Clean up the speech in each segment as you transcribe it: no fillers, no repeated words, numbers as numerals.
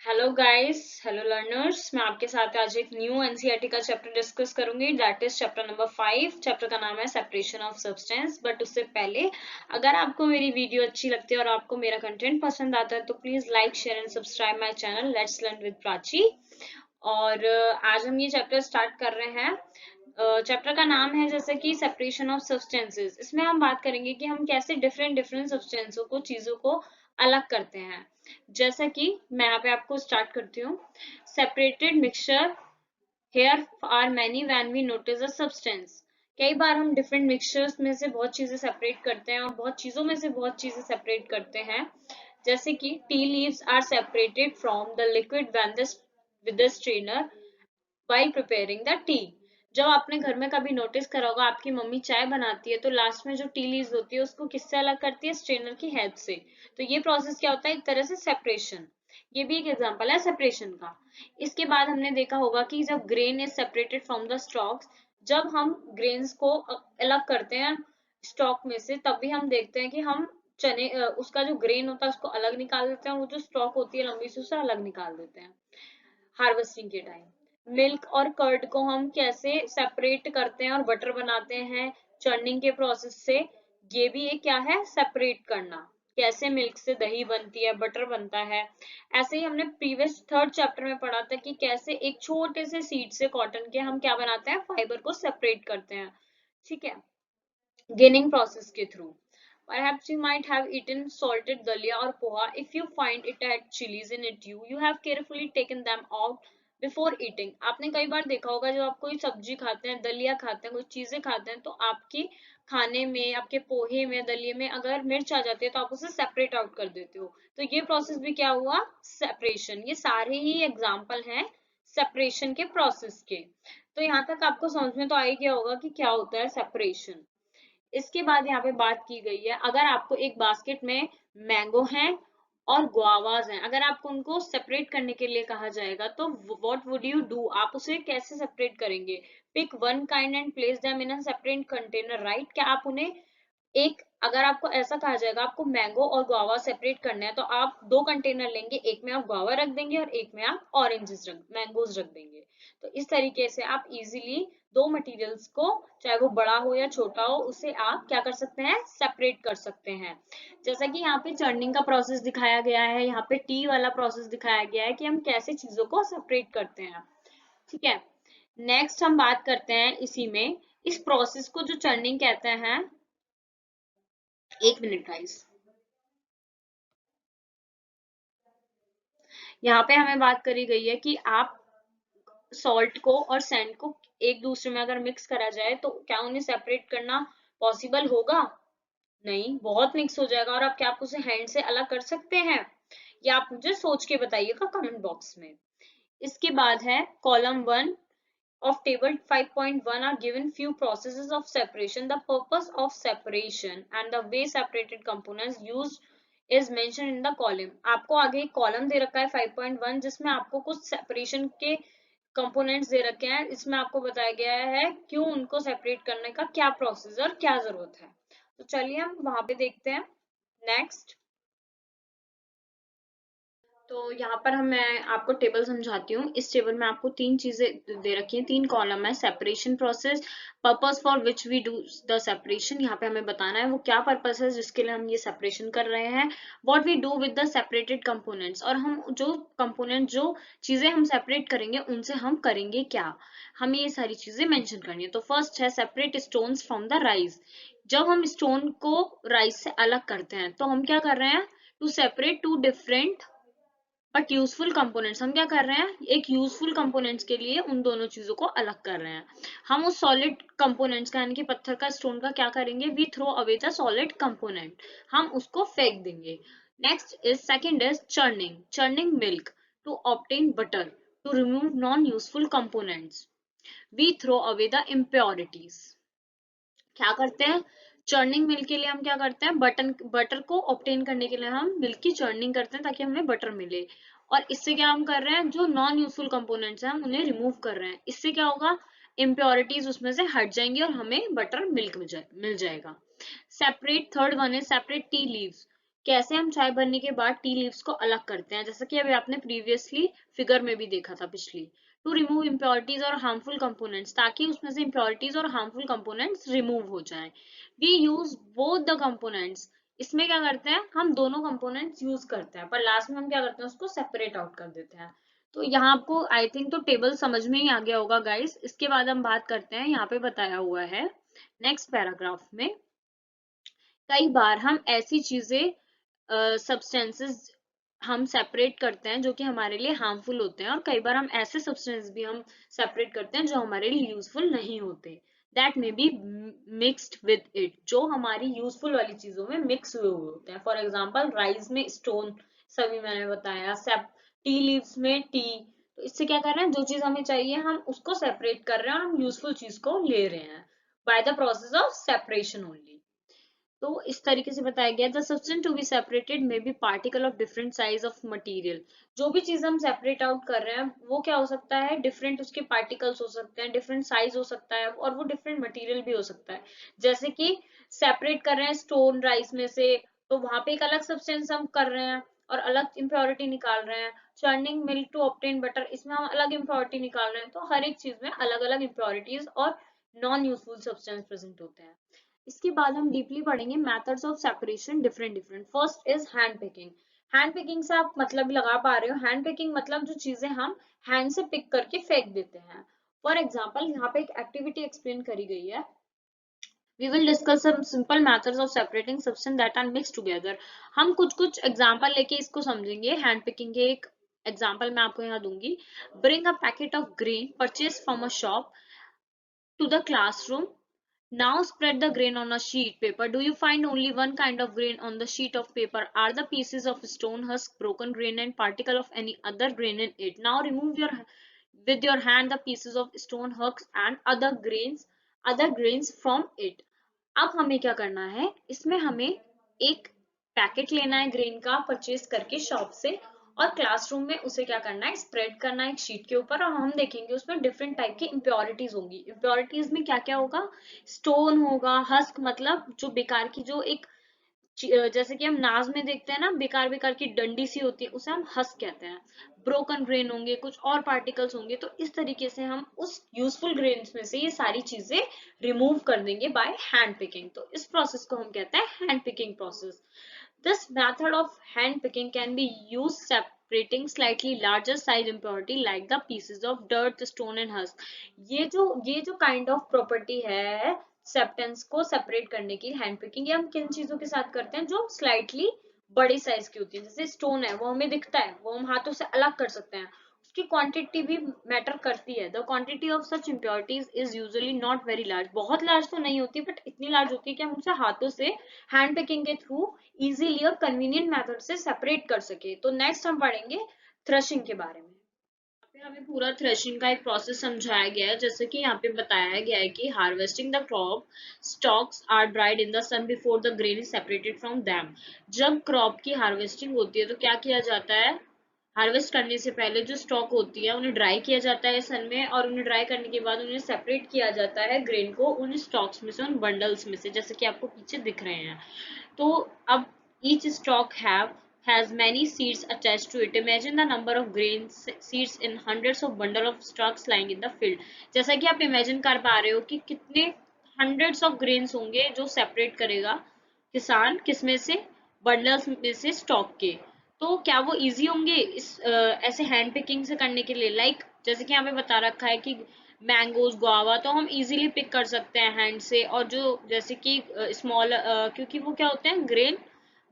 Hello guys, hello learners. मैं आपके साथ आज एक न्यू एनसीईआरटी का चैप्टर डिस्कस करूंगी। That is chapter number 5। Chapter का नाम है सेपरेशन ऑफ सब्सटेंस। बट उससे पहले, अगर आपको मेरी वीडियो अच्छी लगती है और आपको मेरा कंटेंट पसंद आता है तो please like, share and subscribe my channel let's learn with Prachi. और आज हम ये चैप्टर स्टार्ट कर रहे हैं। चैप्टर का नाम है जैसे कि सेपरेशन ऑफ सब्सटेंसेस। इसमें हम बात करेंगे कि हम कैसे डिफरेंट डिफरेंट सब्सटेंसों को, चीजों को अलग करते हैं। जैसा कि मैं यहाँ पे आपको स्टार्ट करती हूँ। Separated mixture, here are many when we notice a substance. कई बार हम डिफरेंट मिक्सचर्स में से बहुत चीजें सेपरेट करते हैं और बहुत चीजों में से बहुत चीजें सेपरेट करते हैं। जैसे कि tea leaves are separated from the liquid when the with the strainer while preparing the tea। जब आपने घर में कभी नोटिस करा होगा, आपकी मम्मी चाय बनाती है तो लास्ट में जो टी लीव्स होती है उसको किससे अलग करती है? स्ट्रेनर की हेल्प से। तो ये प्रोसेस क्या होता है? एक तरह से सेपरेशन। ये भी एक एग्जांपल है सेपरेशन का। इसके बाद हमने देखा होगा कि जब grain is separated from the stocks, जब हम ग्रेन्स को अलग करते हैं स्टॉक में से, तब भी हम देखते हैं कि हम चने उसका जो ग्रेन होता है उसको अलग निकाल देते हैं और वो जो स्टॉक होती है लंबी सी उसे अलग निकाल देते हैं हार्वेस्टिंग के टाइम। मिल्क और कर्ड को हम कैसे सेपरेट करते हैं और बटर बनाते हैं? चर्निंग के प्रोसेस से। ये भी एक क्या है? सेपरेट करना। कैसे मिल्क से दही बनती है, बटर बनता है। ऐसे ही हमने प्रीवियस थर्ड चैप्टर में पढ़ा था कि कैसे एक छोटे से सीड से, कॉटन के, हम क्या बनाते हैं? फाइबर को सेपरेट करते हैं। ठीक है, ginning process के through. Perhaps you might have eaten salted dalia or poha. If you find it had chilies in it, you have carefully taken them out before eating. आपने कई बार देखा होगा, जब आप कोई सब्जी खाते हैं, दलिया खाते हैं, कोई चीजें खाते हैं, तो आपकी खाने में, आपके पोहे में, दलिये में अगर मिर्च आ जाती है तो आप उसे सेपरेट आउट कर देते हो। तो ये प्रोसेस भी क्या हुआ? सेपरेशन। ये सारे ही एग्जाम्पल हैं सेपरेशन के प्रोसेस के। तो यहाँ तक आपको समझ में तो आ ही गया होगा कि क्या होता है सेपरेशन। इसके बाद यहाँ पे बात की गई है, अगर आपको एक बास्केट में मैंगो हैं और गुआवाज हैं, अगर आपको उनको सेपरेट करने के लिए कहा जाएगा तो व्हाट वुड यू डू? आप उसे कैसे सेपरेट करेंगे? Pick one kind and place them in a separate container, right? क्या आप उन्हें एक, अगर आपको ऐसा कहा जाएगा आपको मैंगो और गुआवा सेपरेट करना है, तो आप दो कंटेनर लेंगे, एक में आप गुआवा रख देंगे और एक में आप ऑरेंजेस मैंगोज रख देंगे। तो इस तरीके से आप इजीली दो मटेरियल्स को, चाहे वो बड़ा हो या छोटा हो, उसे आप क्या कर सकते हैं? सेपरेट कर सकते हैं। जैसा कि यहाँ पे चर्निंग का प्रोसेस दिखाया गया है, यहाँ पे टी वाला प्रोसेस दिखाया गया है कि हम कैसे चीजों को सेपरेट करते हैं। ठीक है, नेक्स्ट हम बात करते हैं इसी में, इस प्रोसेस को जो चर्निंग कहते हैं। एक मिनट गाइस, यहाँ पे हमें बात करी गई है कि आप सॉल्ट को और सैंड को एक दूसरे में अगर मिक्स करा जाए तो क्या उन्हें सेपरेट करना पॉसिबल होगा? नहीं, बहुत मिक्स हो जाएगा। और आप क्या, आप उसे हैंड से अलग कर सकते हैं? या आप मुझे सोच के बताइएगा कमेंट बॉक्स में। इसके बाद है column 1 of table 5.1 are given few processes of separation. The purpose of separation and the way separated components used is mentioned in the column. आपको आगे एक कॉलम दे रखा है 5.1, जिसमें आपको कुछ सेपरेशन के कंपोनेंट्स दे रखे हैं। इसमें आपको बताया गया है क्यों उनको सेपरेट करने का क्या प्रोसेस और क्या जरूरत है। तो चलिए हम वहां पे देखते हैं। नेक्स्ट, तो यहाँ पर मैं आपको टेबल समझाती हूँ। इस टेबल में आपको तीन चीजें दे रखी हैं, तीन कॉलम है। Separation process, purpose for which we do the separation, यहाँ पे हमें बताना है वो क्या पर्पस है जिसके लिए हम ये सेपरेशन कर रहे हैं। What we do with the separated components, और हम जो कंपोनेंट, जो चीजें हम सेपरेट करेंगे उनसे हम करेंगे क्या, हमें ये सारी चीजें मेंशन करनी है। तो फर्स्ट है separate stones from the rice. जब हम स्टोन को राइस से अलग करते हैं तो हम क्या कर रहे हैं? To separate two different but useful components, हम क्या कर रहे हैं? एक यूजफुल कंपोनेंट्स के लिए उन दोनों चीजों को अलग कर रहे हैं। हम उस सॉलिड कंपोनेंट्स का, यानी कि पत्थर का, स्टोन का क्या करेंगे? We throw away the solid component, हम उसको फेंक देंगे। Next is, second is churning. Churning milk to obtain butter to remove non useful components, we throw away the impurities. क्या करते हैं? चर्निंग मिल्क के लिए हम क्या करते हैं? बटर को ऑब्टेन करने के लिए हम मिल्क की चर्निंग करते हैं ताकि हमें बटर मिले। और इससे क्या हम कर रहे हैं? जो नॉन यूजफुल कंपोनेंट्स हैं हम उन्हें रिमूव कर रहे हैं। इससे क्या होगा? इम्प्योरिटीज उसमें से हट जाएंगी और हमें बटर मिल्क मिल जाएगा। सेपरेट, थर्ड वन है सेपरेट टी लीव्स कैसे हम चाय बनने के बाद टी लीव्स को अलग करते हैं, जैसा कि अभी आपने प्रीवियसली फिगर में भी देखा था पिछली। टू रिमूव इम्प्योरिटीज और हार्मफुल कंपोनेंट्स, ताकि उसमें से इम्प्योरिटीज और हार्मफुल कंपोनेंट्स रिमूव हो जाएं। We use both the components, इसमें क्या करते हैं हम दोनों कंपोनेंट्स यूज करते हैं, पर लास्ट में हम क्या करते हैं उसको सेपरेट आउट कर देते हैं। तो यहाँ आपको आई थिंक तो टेबल समझ में ही आ गया होगा गाइस। इसके बाद हम बात करते हैं, यहाँ पे बताया हुआ है नेक्स्ट पैराग्राफ में, कई बार हम ऐसी चीजें सब्सटेंसेस हम सेपरेट करते हैं जो कि हमारे लिए हार्मफुल होते हैं, और कई बार हम ऐसे सब्सटेंस भी हम सेपरेट करते हैं जो हमारे लिए यूजफुल नहीं होते, that may be mixed with it, जो हमारी यूजफुल वाली चीजों में मिक्स हुए हुए होते हैं। फॉर एग्जाम्पल राइस में स्टोन, सभी मैंने बताया, टी लीव्स में टी। तो इससे क्या कर रहे हैं, जो चीज हमें चाहिए हम उसको सेपरेट कर रहे हैं और हम यूजफुल चीज को ले रहे हैं by the process of separation only. तो इस तरीके से बताया गया, the substance to be separated may be particle of different size of material, जो भी चीज हम सेपरेट आउट कर रहे हैं वो क्या हो सकता है, डिफरेंट उसके पार्टिकल्स हो सकते हैं, डिफरेंट साइज हो सकता है, और वो डिफरेंट मटेरियल भी हो सकता है। जैसे कि सेपरेट कर रहे हैं स्टोन राइस में से, तो वहां पे एक अलग सब्सटेंस हम कर रहे हैं और अलग इम्प्योरिटी निकाल रहे हैं। Churning milk to obtain butter, इसमें हम अलग इम्प्योरिटी निकाल रहे हैं। तो हर एक चीज में अलग अलग इम्प्योरिटीज और नॉन यूजफुल सब्सटेंस प्रेजेंट होते हैं। इसके बाद हम डीपली पढ़ेंगे methods of separation different different. First is hand picking. Hand picking से आप मतलब लगा पा रहे हो, हैंड पिकिंग मतलब जो चीजें हम हैंड से पिक करके फेंक देते हैं। फॉर एग्जाम्पल यहाँ पे एक एक्टिविटी एक्सप्लेन करी गई है, we will discuss some simple methods of separating substance that are mixed together। हम कुछ कुछ एग्जाम्पल लेके इसको समझेंगे। हैंड पिकिंग के एक एग्जाम्पल मैं आपको यहाँ दूंगी। Bring a packet of grain purchase from a shop to the classroom. Now spread the grain on a sheet paper. Do you find only one kind of grain on the sheet of paper? Are the pieces of stone husk, broken grain and particle of any other grain in it? Now remove with your hand the pieces of stone husks and other grains from it. अब हमें क्या करना है, इसमें हमें एक packet लेना है ग्रेन का परचेज करके शॉप से, और क्लासरूम में उसे क्या करना है, स्प्रेड करना है एक शीट के ऊपर, और हम देखेंगे उसमें डिफरेंट टाइप की इम्प्योरिटीज होंगी। इम्प्योरिटीज में क्या क्या होगा, स्टोन होगा, हस्क मतलब जो बेकार की, जो एक जैसे कि हम नाज में देखते हैं ना, बेकार बेकार की डंडी सी होती है, उसे हम हस्क कहते हैं। ब्रोकन ग्रेन होंगे, कुछ और पार्टिकल्स होंगे। तो इस तरीके से हम उस यूजफुल ग्रेन्स में से ये सारी चीजें रिमूव कर देंगे बाय हैंड पिकिंग। तो इस प्रोसेस को हम कहते हैं hand picking process. This method of hand picking can be used separating slightly larger size impurity like the pieces of dirt, stone and husk। ये जो काइंड ऑफ प्रॉपर्टी है सेप्टेंस को सेपरेट करने की, हैंड पिकिंग, ये हम किन चीजों के साथ करते हैं, जो स्लाइटली बड़ी साइज की होती है। जैसे स्टोन है, वो हमें दिखता है, वो हम हाथों से अलग कर सकते हैं, उसकी क्वांटिटी भी मैटर करती है। The quantity of such impurities is usually not very large, बहुत लार्ज तो नहीं होती, बट इतनी लार्ज होती है कि हम उसे हाथों से हैंड पिकिंग के थ्रू इजीली और कन्वीनियंट मेथड से सेपरेट कर सके। तो नेक्स्ट हम पढ़ेंगे थ्रेशिंग के बारे में। पे हमें पूरा थ्रेशिंग का एक प्रोसेस समझाया गया है, जैसे कि यहाँ पे बताया गया है कि harvesting the crop stalks are dried in the sun before the grain is separated from them. जब क्रॉप की हार्वेस्टिंग होती है तो क्या किया जाता है, हार्वेस्ट करने से पहले जो स्टॉक होती है उन्हें ड्राई किया जाता है सन में, और उन्हें ड्राई करने के बाद उन्हें सेपरेट किया जाता है ग्रेन को उन स्टॉक्स में से, उन बंडल्स में से, जैसे कि आपको पीछे दिख रहे हैं। तो अब each stalk has many seeds attached to it. Imagine the number of grain seeds in hundreds of bundle of stalks lying in the field। जैसा कि आप इमेजिन कर पा रहे हो कि कितने hundreds of grains होंगे जो सेपरेट करेगा किसान, किसमें से, बंडल्स में से, स्टॉक के। तो क्या वो इजी होंगे इस ऐसे हैंड पिकिंग से करने के लिए? जैसे कि यहाँ पे बता रखा है कि मैंगोज, गुआवा तो हम इजीली पिक कर सकते हैं हैंड से, और जो जैसे कि स्मॉल, क्योंकि वो क्या होते हैं,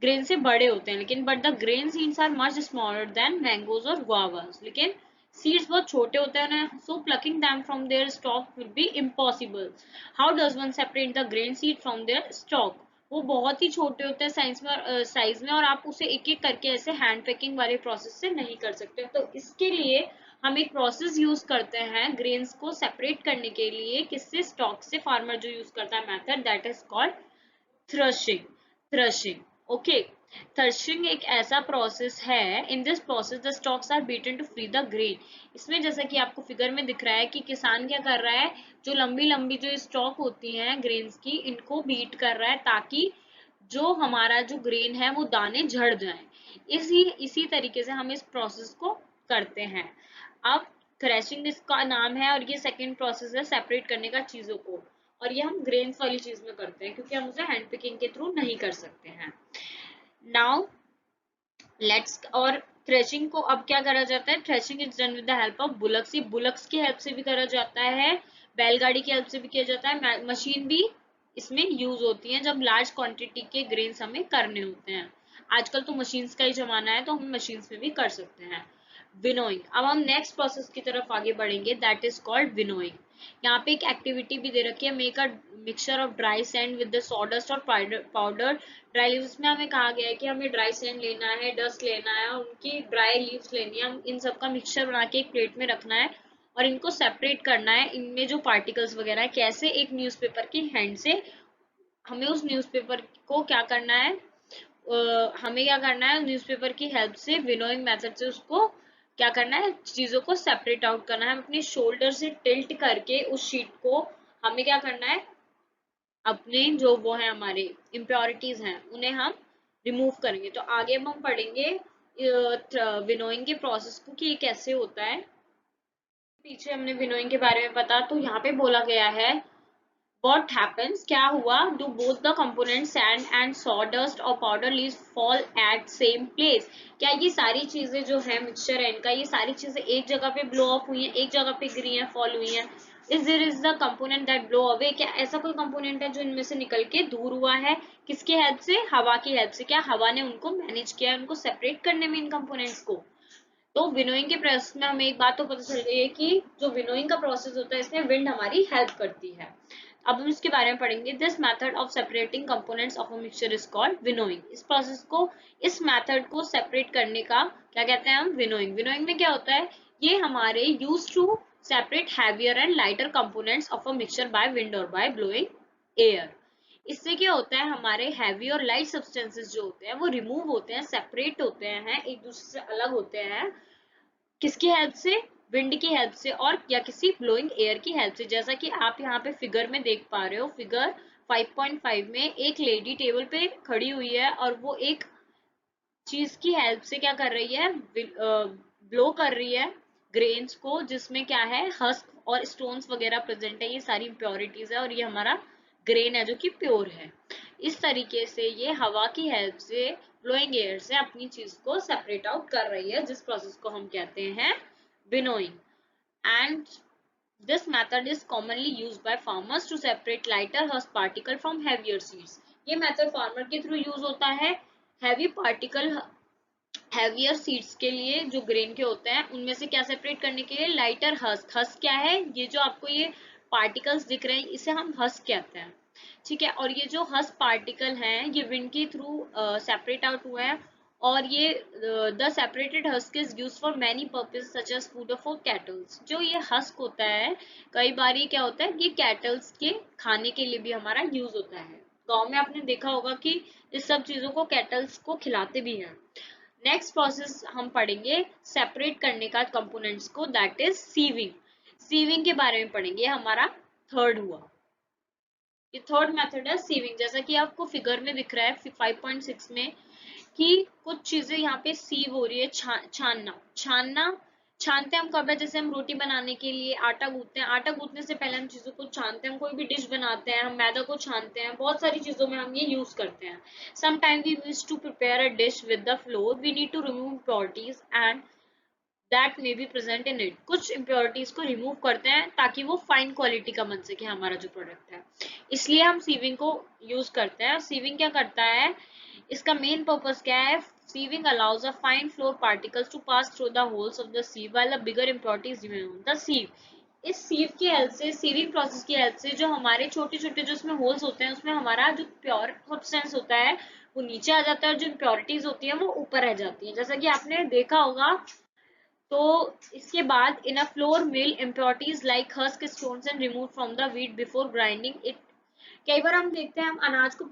ग्रेन से बड़े होते हैं, लेकिन but the grain seeds are much smaller than mangoes और गुआवास, लेकिन सीड्स बहुत छोटे होते हैं, so plucking them from their stalk will be impossible. How does one separate the grain seed from their stalk? वो बहुत ही छोटे होते हैं साइज में, और आप उसे एक एक करके ऐसे हैंड पैकिंग वाले प्रोसेस से नहीं कर सकते। तो इसके लिए हम एक प्रोसेस यूज करते हैं ग्रेन्स को सेपरेट करने के लिए, किससे, स्टॉक से। फार्मर जो यूज करता है method, that is called threshing. Threshing, okay. Threshing एक ऐसा प्रोसेस है, in this process the stalks are beaten to free the grain. इसमें जैसा कि आपको फिगर में दिख रहा है कि किसान क्या कर रहा है, जो लंबी लंबी जो स्टॉक होती हैं ग्रेन्स की, इनको बीट कर रहा है ताकि जो हमारा जो ग्रेन है वो दाने झड़ जाएं। इसी तरीके से हम इस प्रोसेस को करते हैं। अब थ्रेशिंग इसका नाम है और ये सेकंड प्रोसेस है सेपरेट करने का चीजों को, और ये हम ग्रेन्स वाली चीज में करते हैं क्योंकि हम उसे हैंड पिकिंग के थ्रू नहीं कर सकते हैं। नाउ लेट्स और थ्रेशिंग को अब क्या करा जाता है, threshing is done with the help of bullocks. ये बुलक्स की हेल्प से भी करा जाता है, बैलगाड़ी की हेल्प से भी किया जाता है, मशीन भी इसमें यूज होती है जब लार्ज क्वांटिटी के ग्रेन्स हमें करने होते हैं। आजकल तो मशीन्स का ही जमाना है तो हम मशीन्स में भी कर सकते हैं। विनोइंग, अब हम नेक्स्ट प्रोसेस की तरफ आगे बढ़ेंगे, दैट इज कॉल्ड विनोइंग। यहाँ पे एक एक्टिविटी भी दे रखी है, make a mixture of dry sand with the sawdust और पाउडर ड्राई लीव्स में हमें कहा गया है कि हमें ड्राई सैंड लेना है, डस्ट लेना है, उनकी ड्राई लीव्स लेनी है, हम इन सब का मिक्सचर बना के एक प्लेट में रखना है और इनको सेपरेट करना है। इनमें जो पार्टिकल्स वगैरह है, कैसे एक न्यूज़पेपर की हैंड से हमें उस न्यूज़पेपर को क्या करना है, हमें क्या करना है, न्यूज़पेपर की हेल्प से विनोइंग मेथड से उसको क्या करना है, चीजों को सेपरेट आउट करना है। हम अपने शोल्डर से टिल्ट करके उस शीट को हमें क्या करना है, अपने जो वो है हमारे इम्प्योरिटीज हैं उन्हें हम रिमूव करेंगे। तो आगे हम पढ़ेंगे विनोइंग के प्रोसेस को कि ये कैसे होता है। पीछे हमने विनोइंग के बारे में पता, तो यहाँ पे बोला गया है What happens? क्या हुआ? Do both the components sand and sawdust or powder leaves fall at same place? क्या ये सारी चीजें जो है मिक्सचर है इनका, ये सारी चीजें एक जगह पे ब्लो ऑफ हुई हैं, एक जगह पे गिरी हैं, फॉल हुई हैं? Is there is the component that blow away? क्या ऐसा कोई कंपोनेंट है जो इनमें से निकल के दूर हुआ है? किसकी हेल्प से? हवा की हेल्प से। क्या हवा ने उनको मैनेज किया है, उनको सेपरेट करने में इन कंपोनेंट्स को? तो विनोइंग के प्रोसेस में हमें एक बात तो पता चल गई है कि जो विनोइंग का प्रोसेस होता है इसमें विंड हमारी हेल्प करती है। अब हम इसके बारे में पढ़ेंगे। This method of separating components of a mixture is called winnowing. इस प्रोसेस को, इस मेथड को सेपरेट करने का क्या कहते हैं हम, विनोइंग। विनोइंग में क्या होता है, ये हमारे use to separate heavier and lighter components of a mixture by wind और बाय ब्लोइंग एयर। इससे क्या होता है, हमारे हैवी और लाइट सब्सटेंसेस जो होते हैं वो रिमूव होते हैं, सेपरेट होते हैं, एक दूसरे से अलग होते हैं। किसकी हेल्प से? विंड की हेल्प से और या किसी ब्लोइंग एयर की हेल्प से। जैसा कि आप यहाँ पे फिगर में देख पा रहे हो, फिगर 5.5 में एक लेडी टेबल पे खड़ी हुई है और वो एक चीज की हेल्प से क्या कर रही है, ब्लो कर रही है ग्रेन्स को, जिसमें क्या है, हस्क और स्टोन्स वगैरह प्रेजेंट है, ये सारी इम्प्योरिटीज है और ये हमारा ग्रेन है जो कि प्योर है। इस तरीके से ये हवा की हेल्प से, ब्लोइंग एयर से अपनी चीज को सेपरेट आउट कर रही है, जिस प्रोसेस को हम कहते हैं winnowing. And this method is commonly used by farmers to separate lighter husk particle from heavier seeds. ये मेथड फार्मर के थ्रू यूज होता है हैवी पार्टिकल, हैवियर सीड्स के लिए जो ग्रेन के होते हैं उनमें से क्या सेपरेट करने के लिए, लाइटर हस्क। हस्क क्या है, ये जो आपको ये पार्टिकल्स दिख रहे हैं इसे हम हस्क कहते हैं, ठीक है। और ये जो हस्क पार्टिकल हैं ये विंड के थ्रू सेपरेट आउट हुए हैं और ये the separated husk is use for many purpose such as food for cattles. जो ये हस्क होता है कई बार ये क्या होता है, ये कैटल्स के खाने के लिए भी हमारा यूज होता है। गांव में आपने देखा होगा कि इस सब चीजों को कैटल्स को खिलाते भी हैं। नेक्स्ट प्रोसेस हम पढ़ेंगे सेपरेट करने का कंपोनेंट्स को, दैट इज सीविंग। सीविंग के बारे में पढ़ेंगे, हमारा थर्ड हुआ। ये थर्ड मेथड है सीविंग। जैसा कि आपको फिगर में दिख रहा है 5.6 में कि कुछ चीजें यहाँ पे सीव हो रही है, छानना। छानना छानते हम कब है, जैसे हम रोटी बनाने के लिए आटा गूंथते हैं, आटा गूंथने से पहले हम चीजों को छानते हैं। हम कोई भी डिश बनाते हैं, हम मैदा को छानते हैं, बहुत सारी चीजों में हम ये यूज करते हैं। Sometime we wish to prepare a dish with the flour, we need to remove impurities and that may be present in it. कुछ इम्प्योरिटीज को रिमूव करते हैं ताकि वो फाइन क्वालिटी का बन सके हमारा जो प्रोडक्ट है, इसलिए हम सीविंग को यूज करते हैं। सीविंग क्या करता है, इसका मेन पर्पस क्या है, sieving allows a fine floor particles to pass through the holes of the sieve while the bigger impurities remain on the sieve। इस सीव की हेल्प से, सीविंग प्रोसेस की हेल्प से जो हमारे छोटे छोटे जो इसमें होल्स होते हैं उसमें हमारा जो प्योर सब्सटेंस होता है वो नीचे आ जाता है और जो इम्प्योरिटीज होती है वो ऊपर रह जाती है, जैसा कि आपने देखा होगा। तो इसके बाद in a flour mill impurities like husk stones and remove from the wheat before grinding it. कई बार हम देखते हैं हम अनाज को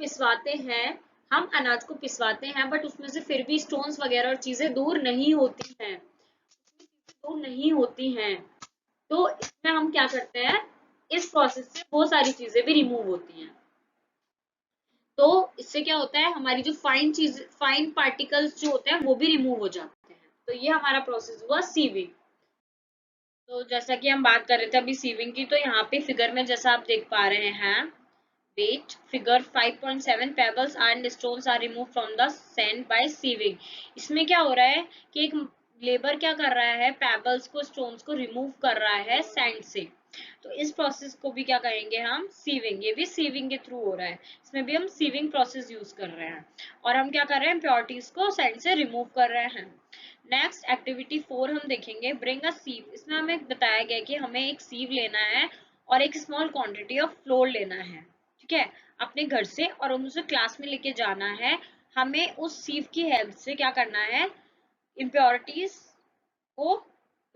पिसवाते हैं, बट उसमें से फिर भी स्टोन्स वगैरह और चीजें दूर नहीं होती हैं, तो इसमें हम क्या करते हैं, इस प्रोसेस से वो सारी चीजें भी रिमूव होती हैं। तो इससे क्या होता है, हमारी जो फाइन पार्टिकल्स जो होते हैं वो भी रिमूव हो जाते हैं। तो ये हमारा प्रोसेस हुआ सीविंग। तो जैसा कि हम बात कर रहे थे अभी सीविंग की, तो यहाँ पे फिगर में जैसा आप देख पा रहे हैं, wait figure 5.7 pebbles and stones are remove from the sand by sieving. इसमें क्या हो रहा है कि एक लेबर क्या कर रहा है, पेबल्स को, स्टोन्स को रिमूव कर रहा है सैंड से। तो इस प्रोसेस को भी क्या कहेंगे हम, सीविंग। ये भी सीविंग के थ्रू हो रहा है, इसमें भी हम सीविंग प्रोसेस यूज कर रहे हैं। और हम क्या कर रहे हैं, इम्प्योरिटीज को सैंड से रिमूव कर रहे हैं। नेक्स्ट एक्टिविटी 4 हम देखेंगे, ब्रिंग अ सीव। इसमें हमें बताया गया कि हमें एक सीव लेना है और एक स्मॉल क्वांटिटी ऑफ फ्लोर लेना है, ठीक है, अपने घर से, और हम उसे क्लास में लेके जाना है। हमें उस सीव की हेल्प से क्या करना है, इम्प्योरिटीज को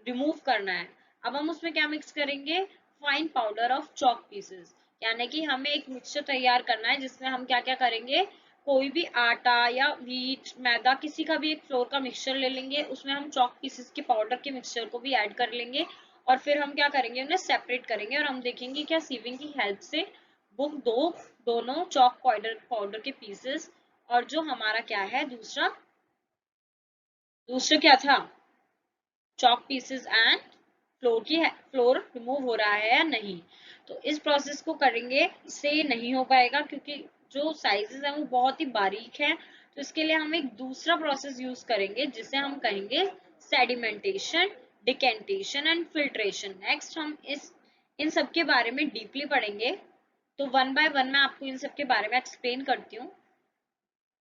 रिमूव करना है। अब हम उसमें क्या मिक्स करेंगे, fine powder of chalk pieces, यानी कि हमें एक मिक्सचर तैयार करना है जिसमें हम क्या क्या करेंगे, कोई भी आटा या व्हीट, मैदा, किसी का भी एक फ्लोर का मिक्सचर ले लेंगे, उसमें हम चॉक पीसेस के पाउडर के मिक्सचर को भी ऐड कर लेंगे, और फिर हम क्या करेंगे, उन्हें सेपरेट करेंगे, और हम देखेंगे क्या सीविंग की हेल्प से वो दोनों चॉक पाउडर के पीसेस, और जो हमारा क्या है दूसरा दूसरा क्या था, chalk pieces and floor remove हो रहा है या नहीं। तो इस प्रोसेस को करेंगे, इससे ये नहीं हो पाएगा क्योंकि जो साइजेस हैं वो बहुत ही बारीक हैं। तो इसके लिए हम एक दूसरा प्रोसेस यूज करेंगे जिसे हम कहेंगे sedimentation, decantation and filtration. Next हम इन सब के बारे में डीपली पढ़ेंगे। तो वन बाय वन मैं आपको इन सब के बारे में एक्सप्लेन करती हूँ।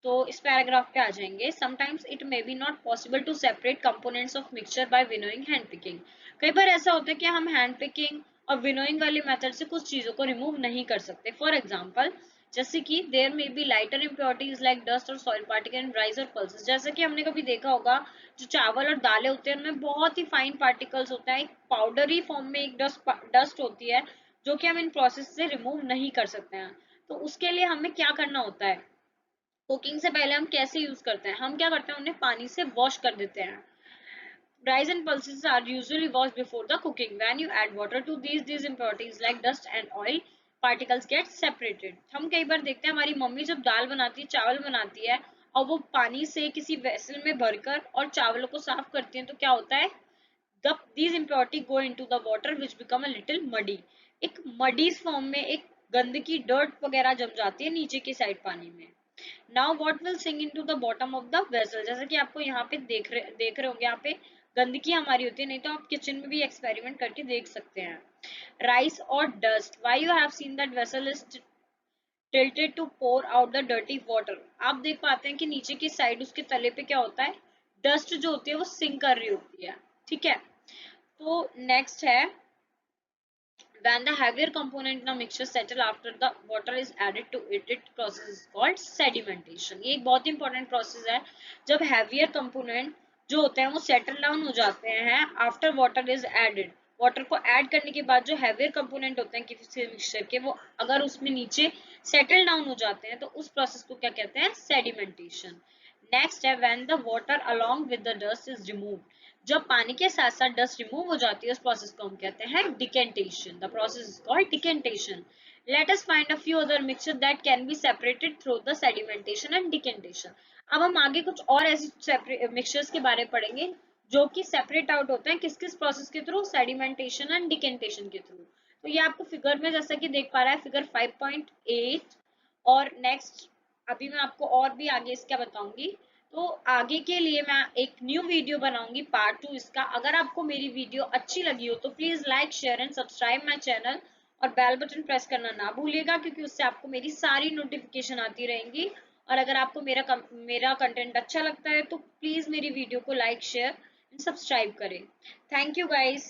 तो इस पैराग्राफ पे आ जाएंगे, sometimes it may be not possible to separate components of mixture by winnowing, hand picking. कई बार ऐसा होता है कि हम हैंड पिकिंग और विनोइंग वाले मेथड से कुछ चीजों को रिमूव नहीं कर सकते। फॉर एग्जांपल, जैसे कि there may be lighter impurities like dust और सॉइल पार्टिकल इन राइस और पल्सेस। जैसे कि हमने कभी देखा होगा, जो चावल और दालें होते हैं उनमें बहुत ही फाइन पार्टिकल्स होता है, एक पाउडरी फॉर्म में एक डस्ट होती है जो कि हम इन प्रोसेस से रिमूव नहीं कर सकते हैं। तो उसके लिए हमें क्या करना होता है, कुकिंग से पहले हम कैसे यूज करते हैं, हम क्या करते हैं, उन्हें पानी से वॉश कर देते हैं। Rice and pulses are usually washed before the cooking. When you add water to these impurities like dust and oil particles get separated. हम कई बार देखते हैं हमारी मम्मी जब दाल बनाती है, चावल बनाती है, और वो पानी से किसी वेसल में भरकर और चावलों को साफ करती हैं, तो क्या होता है, these impurity go into the water which become a little muddy. एक muddy फॉर्म में एक गंदगी, डर्ट वगैरह जम जाती है नीचे की साइड पानी में। Now what will sink into the bottom of the vessel. जैसा कि आपको यहाँ पे देख रहे होंगे, यहाँ पे गंदगी हमारी होती है, नहीं तो आप किचन में भी एक्सपेरिमेंट करके देख सकते हैं। राइस और dust, why you have seen that vessel is tilted to pour out the dirty water. आप देख पाते हैं कि नीचे की साइड उसके तले पे क्या होता है, डस्ट जो होती है वो सिंक कर रही होती है, ठीक है। तो नेक्स्ट है, when the heavier component in a mixture settle after the water is added to it, it process is called sedimentation. ये एक बहुत इंपॉर्टेंट प्रोसेस है। जब heavier component जो होते हैं वो settle down हो जाते हैं after water is added, water को ऐड करने के बाद जो heavier component होते हैं किसी मिक्सचर के, वो अगर उसमें नीचे settle down हो जाते हैं तो उस प्रोसेस को क्या कहते हैं, sedimentation. नेक्स्ट है, when the water along with the dust is removed, जब पानी के साथ साथ डस्ट रिमूव हो जाती है उस प्रोसेस को हम कहते हैं decantation. The process is called decantation. Let us find a few other mixture that can be separated through the sedimentation and decantation. अब हम आगे कुछ और ऐसी मिक्सचर्स के बारे में पढ़ेंगे जो कि सेपरेट आउट होते हैं किस किस प्रोसेस के थ्रू, सेडिमेंटेशन एंड डिकेंटेशन के थ्रू। तो ये आपको फिगर में जैसा कि देख पा रहा है, फिगर 5.8। और नेक्स्ट अभी मैं आपको और भी आगे इसका बताऊंगी। तो आगे के लिए मैं एक न्यू वीडियो बनाऊंगी पार्ट 2 इसका। अगर आपको मेरी वीडियो अच्छी लगी हो तो please like, share and subscribe my channel, और बेल बटन प्रेस करना ना भूलिएगा क्योंकि उससे आपको मेरी सारी नोटिफिकेशन आती रहेंगी। और अगर आपको मेरा कंटेंट अच्छा लगता है तो प्लीज मेरी वीडियो को लाइक, शेयर एंड सब्सक्राइब करें। Thank you guys.